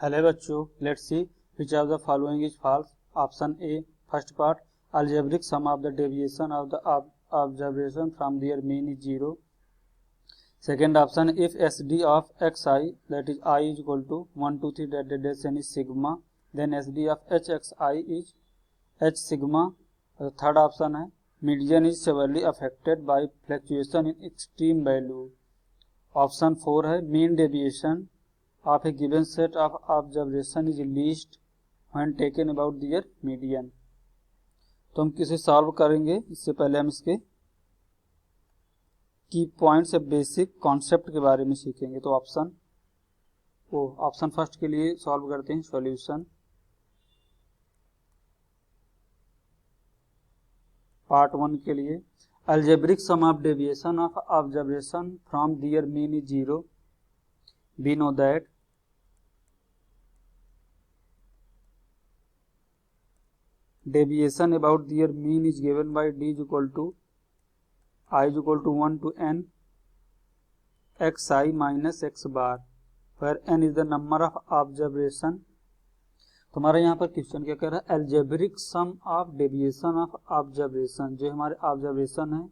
Hello बच्चों, let's see which of the following is false. Option A, first part, algebraic sum of the deviation of the observation from their mean is 0. Second option, if SD of xi, that is I is equal to 1 2 3 and is sigma, then SD of hxi is h sigma. Third option है median is severely affected by fluctuation in extreme value. Option 4 है mean deviation of a given set of observation is least when taken about their median. तो हम किसे solve करेंगे इससे पहले हम इसके की पॉइंट्स या बेसिक कॉन्सेप्ट के बारे में सीखेंगे. तो ऑप्शन फर्स्ट के लिए सॉल्व करते हैं. सॉल्यूशन पार्ट 1 के लिए algebraic sum of deviation of observation from their mean is 0. We know that deviation about their mean is given by d is equal to I is equal to 1 to n xi minus x bar, where n is the number of observation. तो हमारा यहाँ पर question क्या कह रहा है, algebraic sum of deviation of observation. जो हमारे ऑब्जर्वेशन है,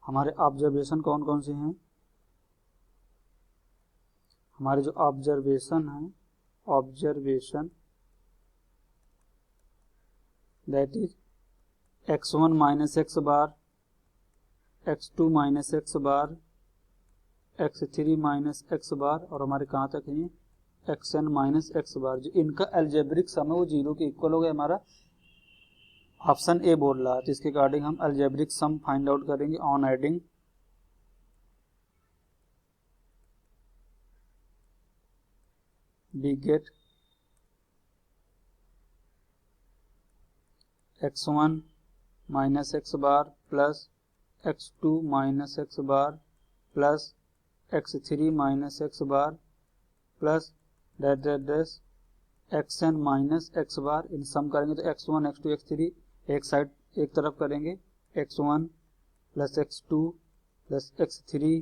हमारे ऑब्जर्वेशन कौन कौन से हैं, हमारे जो ऑब्जर्वेशन है, observation that is x1 minus X bar, x2 minus X bar, x3 minus X bar, और हमारे कहाँ तक है xn माइनस एक्स बार. जो इनका एल्जेब्रिक सम है वो 0 के इक्वल हो गया. हमारा ऑप्शन ए बोल रहा है. तो इसके अकॉर्डिंग हम एल्जेब्रिक सम फाइंड आउट करेंगे on adding we get x1 minus x bar plus x2 minus x bar plus x3 minus x bar plus dash xn minus x bar. इन सम करेंगे तो x1 x2 x3 एक side एक तरफ करेंगे, x1 plus x2 plus x3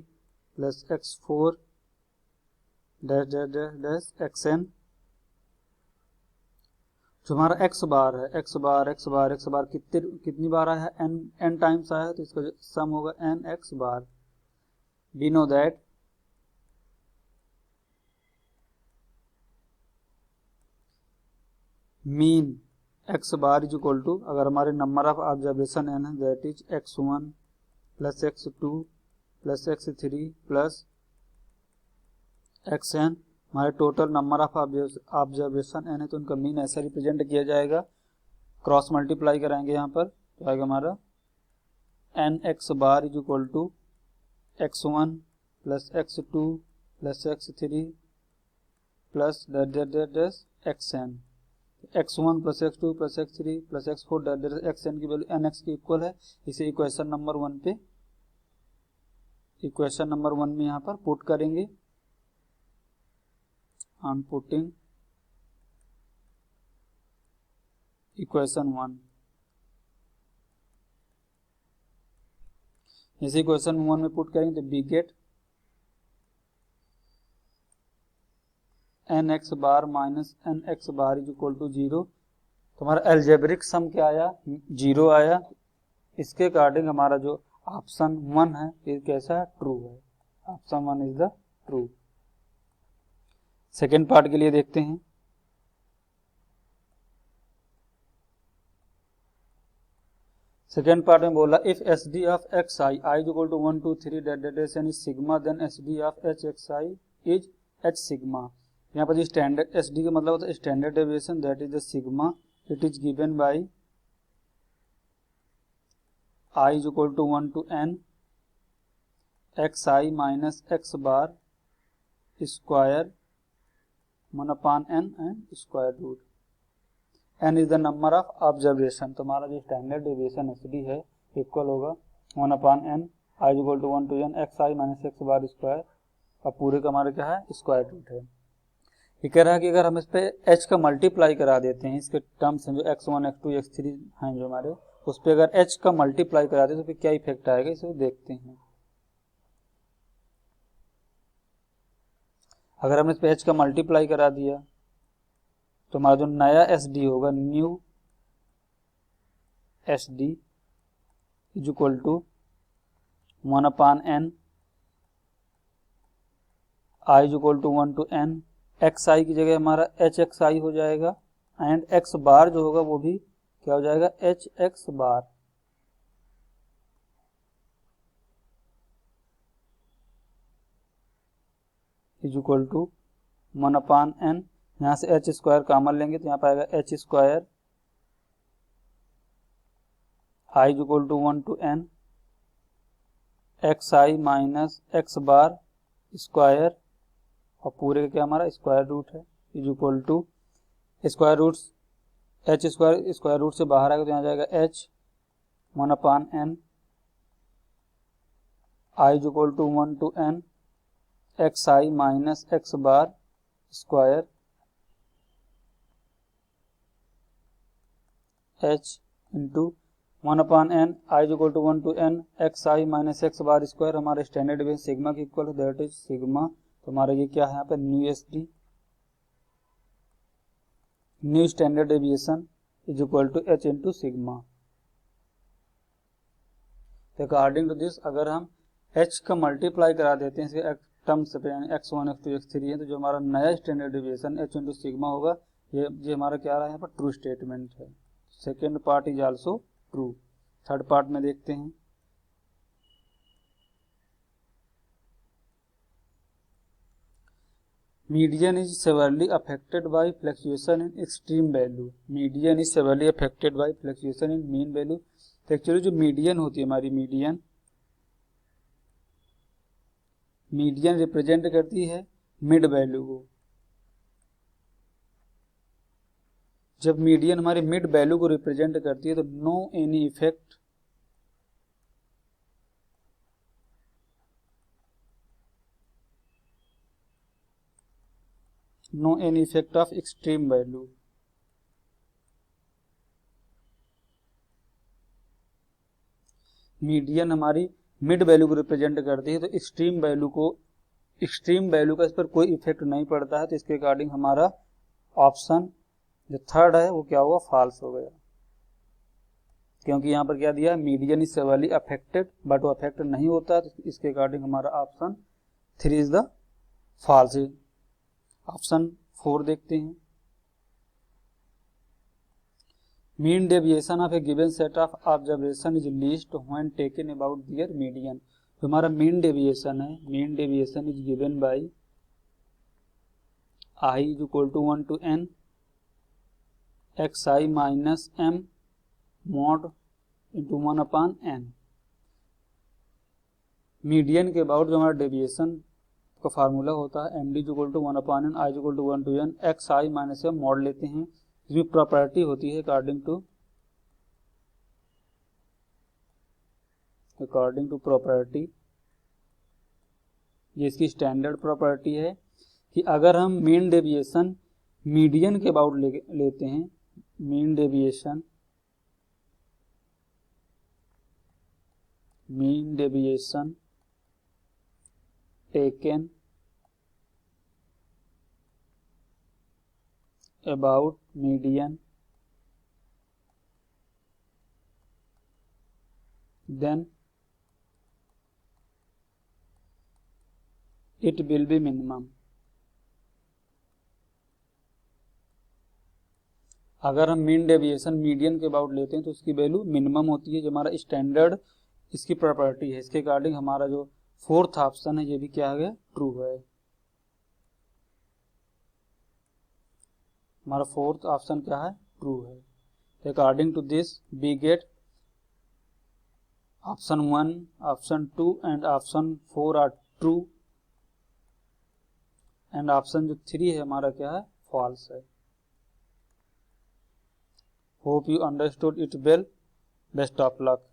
plus x4 dash xn. जो हमारा x बार है, x बार कितनी बार आया है, n टाइम्स आया है, तो इसका सम होगा n x bar. We know that mean x bar is equal to, अगर हमारे नंबर ऑफ ऑब्जर्वेशन n है, that is x1 plus x2 plus x3 plus xn. हमारे total number of observation n है, तो उनका मीन ऐसा represent किया जाएगा. क्रॉस मल्टीप्लाई कराएंगे यहाँ पर, तो आएगा हमारा n x bar is equal to x1 plus x2 plus x3 plus xn. x1 plus x2 plus x3 plus x4 xn की वैल्यू nx के इक्वल है. इसे इक्वेशन नंबर 1 में यहाँ पर पुट करेंगे. I'm putting equation 1. इसे इक्वेशन 1 में पुट करेंगे तो we get nx bar minus nx bar is equal to 0. तो हमारा एल्जेब्रिक सम क्या आया, 0 आया. इसके अकॉर्डिंग हमारा जो ऑप्शन 1 है ये कैसा है, ट्रू है. Option 1 is the true. Second part के लिए देखते हैं. सेकेंड पार्ट में बोला if S D of X I is equal to 1 2 3 derivation is sigma, then S D of H X I is H sigma. यहाँ पर standard S D का मतलब होता है standard deviation, that is the sigma. It is given by I is equal to 1 to n X I minus X bar square 1/n and square root. n is the number of observation. तो हमारा जो standard deviation S D है equal होगा 1/n I equal to 1 to n X I minus X bar square. अब पूरे का हमारा क्या है, स्क्वायर रूट है. ये कह रहा है कि अगर हम इस पे h का मल्टीप्लाई करा देते हैं, इसके टर्म्स हैं जो x1 x2 x3 हैं जो हमारे, उस पर अगर h का मल्टीप्लाई करा दें तो फिर क्या इफेक्ट आएगा, इसे देखते हैं. अगर हमने इस पे h का मल्टीप्लाई करा दिया तो हमारा जो नया एस डी होगा, new S D is equal to 1/n, I is equal to 1 to n, X I की जगह हमारा एच एक्स आई हो जाएगा, एंड एक्स बार जो होगा वो भी क्या हो जाएगा, H X bar. Is equal to 1/n, यहाँ से एच स्क्वायर कॉमन लेंगे तो यहाँ पर आएगा H square I is equal to 1 to n, X I minus X bar square, और पूरे का क्या हमारा स्क्वायर रूट है, is equal to square root H square, square root से बाहर आएगा तो यहाँ जाएगा H 1/n, I is equal to 1 to n, X I minus X bar square H into 1/n, I is equal to 1 to n, X I minus X bar square, हमारे standard deviation sigma के equal, that is sigma. तो हमारा ये क्या है यहाँ पे, new S D, new standard deviation is equal to H into sigma. According to this अगर हम h का मल्टीप्लाई करा देते हैं इसके टर्म्स पे, यानी x1 x2 x3 है, तो जो हमारा नया standard deviation h into sigma होगा, ये हमारा क्या रहा है यहाँ पर, ट्रू स्टेटमेंट है। Second part is also true. Third part में देखते हैं, median is severely affected by fluctuation in extreme value, median is severely affected by fluctuation in mean value. तो एक्चुअली जो मीडियन होती है हमारी, मीडियन रिप्रेजेंट करती है मिड वैल्यू को। जब मीडियन हमारी मिड वैल्यू को रिप्रेजेंट करती है तो no any effect of extreme value. Median हमारी मिड वैल्यू को रिप्रेजेंट करती है तो एक्सट्रीम वैल्यू का इस पर कोई इफेक्ट नहीं पड़ता है। तो इसके अकॉर्डिंग हमारा ऑप्शन जो थर्ड है वो क्या हुआ, फॉल्स हो गया, क्योंकि यहाँ पर क्या दिया, median is severely affected, but वो अफेक्ट नहीं होता है। तो इसके अकॉर्डिंग हमारा option 3 is the false. Option 4 देखते हैं, mean deviation of a given set of observation is least when taken about their median. तो हमारा मीन डेविएशन है, mean deviation is given by I is equal to 1 to n, X I minus M mod into 1/n। Median के about जो हमारा deviation का formula होता है, M D equal to 1/n, I equal to 1 to n, X I minus M mod लेते हैं। इसमें property होती है अकॉर्डिंग टू प्रॉपर्टी, ये इसकी स्टैंडर्ड प्रॉपर्टी है कि अगर हम मीन डेविएशन मीडियन के अबाउट लेते हैं, mean deviation taken about median, then it will be minimum। अगर हम मीन डेविएशन मीडियन के अबाउट लेते हैं तो उसकी वैल्यू मिनिमम होती है, जो हमारा स्टैंडर्ड इसकी प्रॉपर्टी है। इसके अकॉर्डिंग हमारा जो फोर्थ ऑप्शन है ये भी क्या है, ट्रू है। हमारा फोर्थ ऑप्शन क्या है, ट्रू है। According to this we get option 1, option 2 and option 4 are true, and option जो 3 है हमारा क्या है, फॉल्स है। Hope you understood it well, best of luck.